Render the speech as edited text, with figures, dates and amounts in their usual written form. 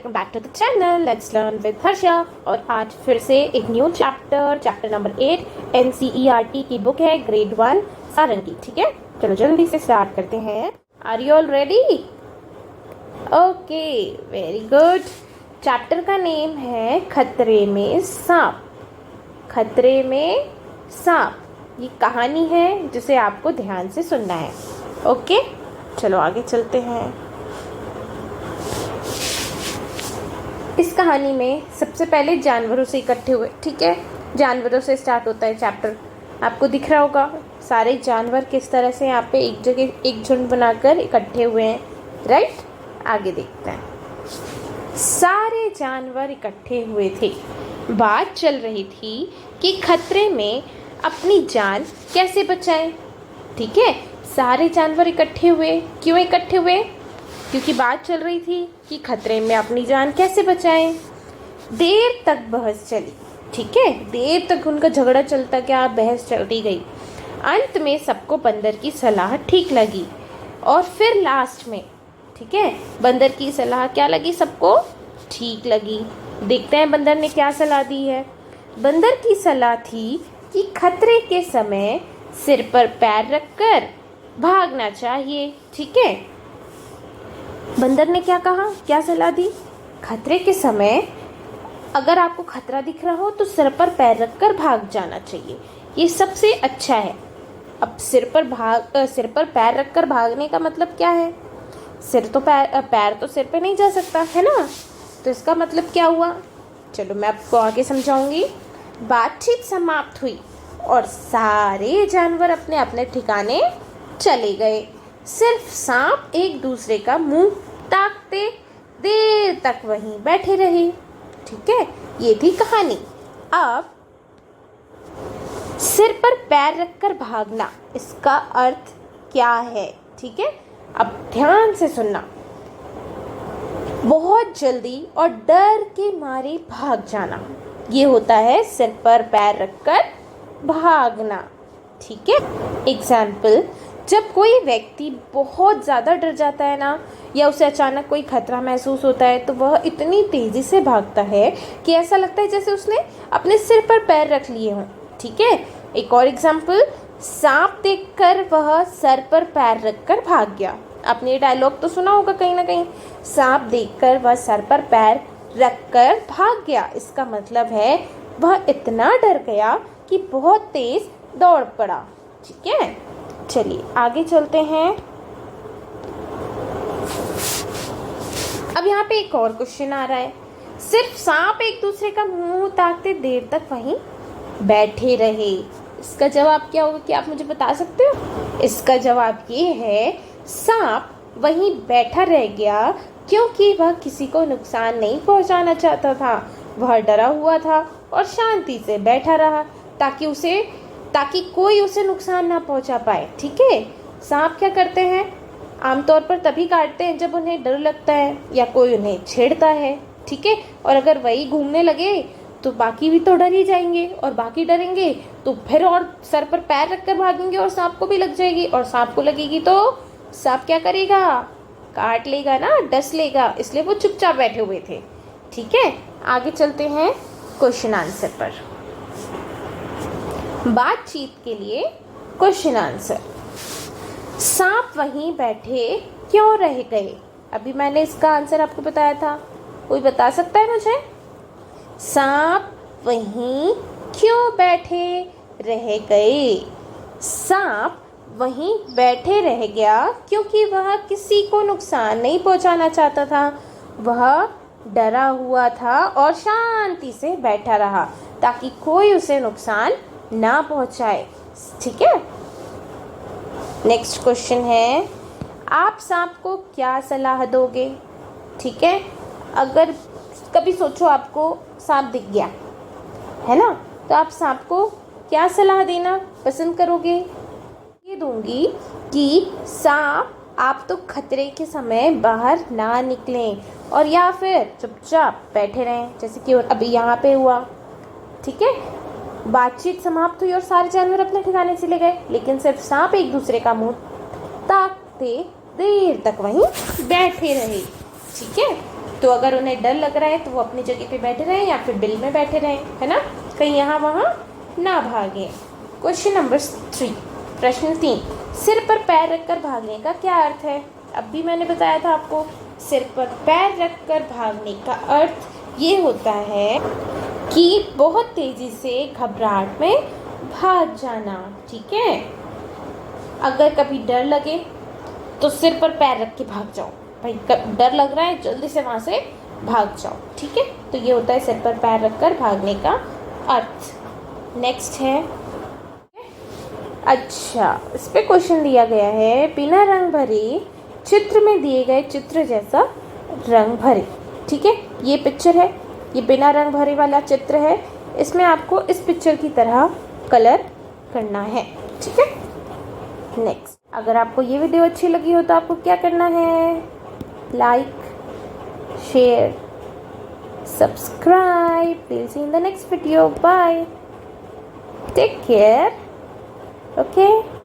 Welcome back to the channel let's learn with Harsha. और आज फिर से एक न्यू चैप्टर नंबर 8 NCERT की बुक है ग्रेड 1 सारंगी। ठीक है, चलो जल्दी से स्टार्ट करते हैं। Are you all ready? Okay, very good. Chapter का नेम है खतरे में सांप। खतरे में सांप ये कहानी है जिसे आपको ध्यान से सुनना है। ओके, चलो आगे चलते हैं। इस कहानी में सबसे पहले जानवरों से इकट्ठे हुए। ठीक है, जानवरों से स्टार्ट होता है चैप्टर। आपको दिख रहा होगा सारे जानवर किस तरह से यहाँ पे एक जगह एक झुंड बनाकर इकट्ठे हुए हैं। राइट, आगे देखते हैं। सारे जानवर इकट्ठे हुए थे। बात चल रही थी कि खतरे में अपनी जान कैसे बचाएं। ठीक है, सारे जानवर इकट्ठे हुए। क्यों इकट्ठे हुए? क्योंकि बात चल रही थी कि खतरे में अपनी जान कैसे बचाएं। देर तक बहस चली। ठीक है, देर तक उनका झगड़ा चलता क्या, बहस चलती गई। अंत में सबको बंदर की सलाह ठीक लगी और फिर लास्ट में, ठीक है, बंदर की सलाह क्या लगी? सबको ठीक लगी। देखते हैं बंदर ने क्या सलाह दी है। बंदर की सलाह थी कि खतरे के समय सिर पर पैर रखकर भागना चाहिए। ठीक है, बंदर ने क्या कहा, क्या सलाह दी? खतरे के समय अगर आपको खतरा दिख रहा हो तो सिर पर पैर रखकर भाग जाना चाहिए, ये सबसे अच्छा है। अब सिर पर पैर रखकर भागने का मतलब क्या है? पैर तो सिर पे नहीं जा सकता है ना, तो इसका मतलब क्या हुआ? चलो मैं आपको आगे समझाऊंगी। बातचीत समाप्त हुई और सारे जानवर अपने अपने ठिकाने चले गए। सिर्फ सांप एक दूसरे का मुंह ताकते देर तक वहीं बैठे रहे। ठीक है, ये थी कहानी। अब सिर पर पैर रखकर भागना, इसका अर्थ क्या है? ठीक है, अब ध्यान से सुनना। बहुत जल्दी और डर के मारे भाग जाना, ये होता है सिर पर पैर रखकर भागना। ठीक है, एग्जाम्पल, जब कोई व्यक्ति बहुत ज़्यादा डर जाता है ना, या उसे अचानक कोई खतरा महसूस होता है, तो वह इतनी तेज़ी से भागता है कि ऐसा लगता है जैसे उसने अपने सिर पर पैर रख लिए हों। ठीक है, एक और एग्जाम्पल, सांप देखकर वह सर पर पैर रखकर भाग गया। आपने ये डायलॉग तो सुना होगा कहीं ना कहीं, सांप देखकर वह सर पर पैर रखकर भाग गया। इसका मतलब है वह इतना डर गया कि बहुत तेज दौड़ पड़ा। ठीक है, चलिए आगे चलते हैं। अब यहाँ पे एक और क्वेश्चन आ रहा है। सिर्फ सांप एक दूसरे का मुंह ताकते देर तक वहीं बैठे रहे, इसका जवाब क्या होगा? क्या आप मुझे बता सकते हो? इसका जवाब ये है, सांप वहीं बैठा रह गया क्योंकि वह किसी को नुकसान नहीं पहुंचाना चाहता था। वह डरा हुआ था और शांति से बैठा रहा ताकि कोई उसे नुकसान ना पहुंचा पाए। ठीक है, सांप क्या करते हैं? आमतौर पर तभी काटते हैं जब उन्हें डर लगता है या कोई उन्हें छेड़ता है। ठीक है, और अगर वही घूमने लगे तो बाकी भी तो डर ही जाएंगे, और बाकी डरेंगे तो फिर और सर पर पैर रखकर भागेंगे और सांप को भी लग जाएगी, और सांप को लगेगी तो सांप क्या करेगा? काट लेगा ना, डस लेगा। इसलिए वो चुपचाप बैठे हुए थे। ठीक है, आगे चलते हैं क्वेश्चन आंसर पर। बातचीत के लिए क्वेश्चन आंसर। सांप वहीं बैठे क्यों रह गए? अभी मैंने इसका आंसर आपको बताया था, कोई बता सकता है मुझे? सांप वहीं क्यों बैठे रह गए? सांप वहीं बैठे रह गया क्योंकि वह किसी को नुकसान नहीं पहुंचाना चाहता था। वह डरा हुआ था और शांति से बैठा रहा ताकि कोई उसे नुकसान ना पहुंचाए। ठीक है, नेक्स्ट क्वेश्चन है, आप सांप को क्या सलाह दोगे? ठीक है, अगर कभी सोचो आपको सांप दिख गया है ना, तो आप सांप को क्या सलाह देना पसंद करोगे? ये दूंगी कि सांप आप तो खतरे के समय बाहर ना निकलें और या फिर चुपचाप बैठे रहें, जैसे कि अभी यहाँ पे हुआ। ठीक है, बातचीत समाप्त हुई और सारे जानवर अपने ठिकाने चले गए, लेकिन सिर्फ सांप एक दूसरे का मुंह ताकते देर तक वहीं बैठे रहे। ठीक है, तो अगर उन्हें डर लग रहा है तो वो अपनी जगह पे बैठे रहें या फिर बिल में बैठे रहें, है ना, कहीं यहाँ वहाँ ना भागें। क्वेश्चन नंबर 3, प्रश्न 3, सिर पर पैर रखकर भागने का क्या अर्थ है? अब भी मैंने बताया था आपको, सिर पर पैर रखकर भागने का अर्थ ये होता है कि बहुत तेज़ी से घबराहट में भाग जाना। ठीक है, अगर कभी डर लगे तो सिर पर पैर रख के भाग जाओ, भाई डर लग रहा है जल्दी से वहाँ से भाग जाओ। ठीक है, तो ये होता है सिर पर पैर रखकर भागने का अर्थ। नेक्स्ट है, अच्छा इस पे क्वेश्चन दिया गया है, बिना रंग भरे चित्र में दिए गए चित्र जैसा रंग भरे। ठीक है, ये पिक्चर है, ये बिना रंग भरे वाला चित्र है, इसमें आपको इस पिक्चर की तरह कलर करना है। ठीक है, नेक्स्ट, अगर आपको ये वीडियो अच्छी लगी हो तो आपको क्या करना है? Like, share, subscribe. We'll see you in the next video. Bye. Take care. Okay.